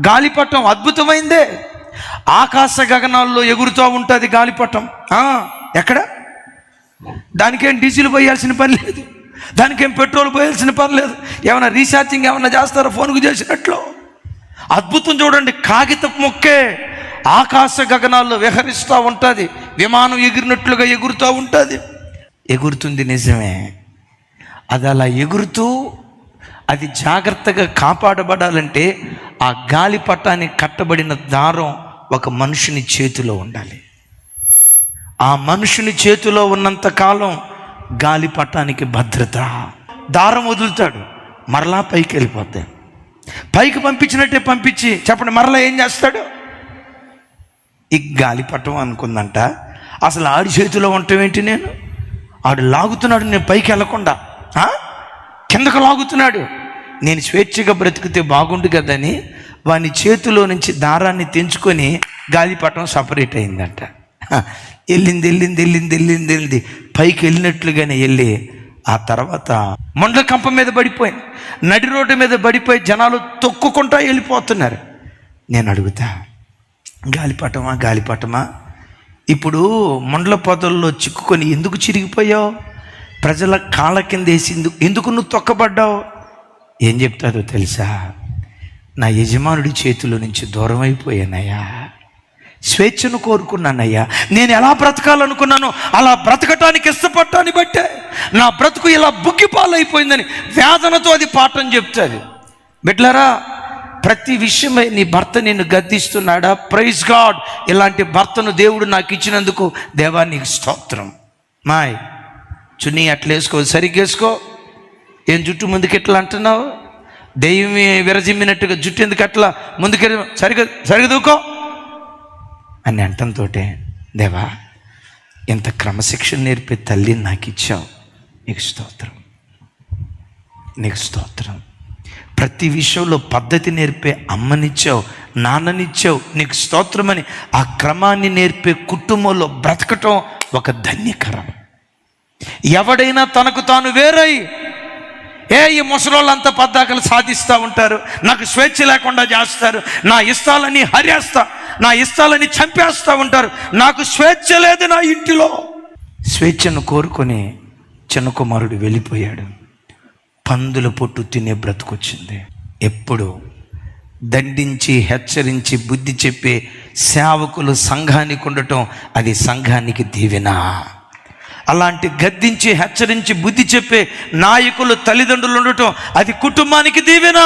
గాలిపటం అద్భుతమైందే. ఆకాశ గగనాల్లో ఎగురుతూ ఉంటుంది గాలిపటం. ఎక్కడ? దానికేం డీజిల్ పోయాల్సిన పని లేదు, దానికేం పెట్రోల్ పోయాల్సిన పని లేదు. ఏమైనా రీఛార్జింగ్ ఏమన్నా చేస్తారో ఫోన్కు చేసినట్లు? అద్భుతం చూడండి. కాగితపు మొక్కే ఆకాశ గగనాల్లో విహరిస్తూ ఉంటుంది. విమానం ఎగిరినట్లుగా ఎగురుతూ ఉంటుంది. ఎగురుతుంది నిజమే. అది అలా ఎగురుతూ అది జాగ్రత్తగా కాపాడబడాలంటే ఆ గాలిపటానికి కట్టబడిన దారం ఒక మనుషుని చేతిలో ఉండాలి. ఆ మనుషుని చేతిలో ఉన్నంత కాలం గాలిపటానికి భద్రత. దారం వదులుతాడు, మరలా పైకి వెళ్ళిపోతాయి. పైకి పంపించినట్టే పంపించి చెప్పండి, మరలా ఏం చేస్తాడు? ఈ గాలిపటం అనుకుందంట అసలు ఆడి చేతిలో ఉండటం ఏంటి? నేను ఆడు లాగుతున్నాడు, నేను పైకి వెళ్ళకుండా కిందకు లాగుతున్నాడు. నేను స్వేచ్ఛగా బ్రతికితే బాగుండు కదని వాని చేతిలో నుంచి దారాన్ని తెంచుకొని గాలిపటం సపరేట్ అయిందంట. వెళ్ళింది పైకి వెళ్ళినట్లుగానే వెళ్ళి ఆ తర్వాత మొండ్ల కంప మీద పడిపోయింది, నడి రోడ్డు మీద పడిపోయి జనాలు తొక్కుకుంటా వెళ్ళిపోతున్నారు. నేను అడుగుతా, గాలిపటమా ఇప్పుడు మొండ్ల పొదల్లో చిక్కుకొని ఎందుకు చిరిగిపోయావు? ప్రజల కాళ్ళ కింద వేసి ఎందుకు నువ్వు తొక్కబడ్డావు? ఏం చెప్తాదో తెలుసా? నా యజమానుడి చేతిలో నుంచి దూరం అయిపోయానయ్యా, స్వేచ్ఛను కోరుకున్నానయ్యా. నేను ఎలా బ్రతకాలనుకున్నానో అలా బ్రతకటానికి ఇష్టపడ్డాన్ని బట్టే నా బ్రతుకు ఇలా బుగ్గిపాలైపోయిందని వేదనతో అది పాఠం చెప్తుంది. బిడ్డలారా, ప్రతి విషయమై నీ భర్త నిన్ను గద్దిస్తున్నాడా? ప్రైజ్ గాడ్, ఇలాంటి భర్తను దేవుడు నాకు ఇచ్చినందుకు దేవా నీకు స్తోత్రం. మాయ్ చున్నీ అట్లా వేసుకో, సరిగ్గా వేసుకో. ఏం జుట్టు ముందుకు ఎట్లా అంటున్నావు? దెయ్యమే విరజిమ్మినట్టుగా జుట్టు ఎందుకు అట్లా ముందుకు సరిగ్గా దూకో అని అంటంతో, దేవా ఎంత క్రమశిక్షణ నేర్పే తల్లిని నాకు ఇచ్చావు, నీకు స్తోత్రం. ప్రతి విషయంలో పద్ధతి నేర్పే అమ్మనిచ్చావు, నాన్ననిచ్చావు, నీకు స్తోత్రమని ఆ క్రమాన్ని నేర్పే కుటుంబంలో బ్రతకటం ఒక ధన్యకరం. ఎవడైనా తనకు తాను వేరై ఈ ముసలోళ్ళంతా పద్దాకలు సాధిస్తూ ఉంటారు, నాకు స్వేచ్ఛ లేకుండా చేస్తారు, నా ఇష్టాలని హరేస్తా, నా ఇష్టాలని చంపేస్తూ ఉంటారు, నాకు స్వేచ్ఛ లేదు నా ఇంటిలో. స్వేచ్ఛను కోరుకొని చిన్న కుమారుడు వెళ్ళిపోయాడు. పందుల పొట్టు తినే బ్రతుకొచ్చింది. ఎప్పుడు దండించి హెచ్చరించి బుద్ధి చెప్పే సేవకులు సంఘానికి ఉండటం అది సంఘానికి దీవెన. అలాంటి గద్దించి హెచ్చరించి బుద్ధి చెప్పే నాయకులు తల్లిదండ్రులు ఉండటం అది కుటుంబానికి దీవెన.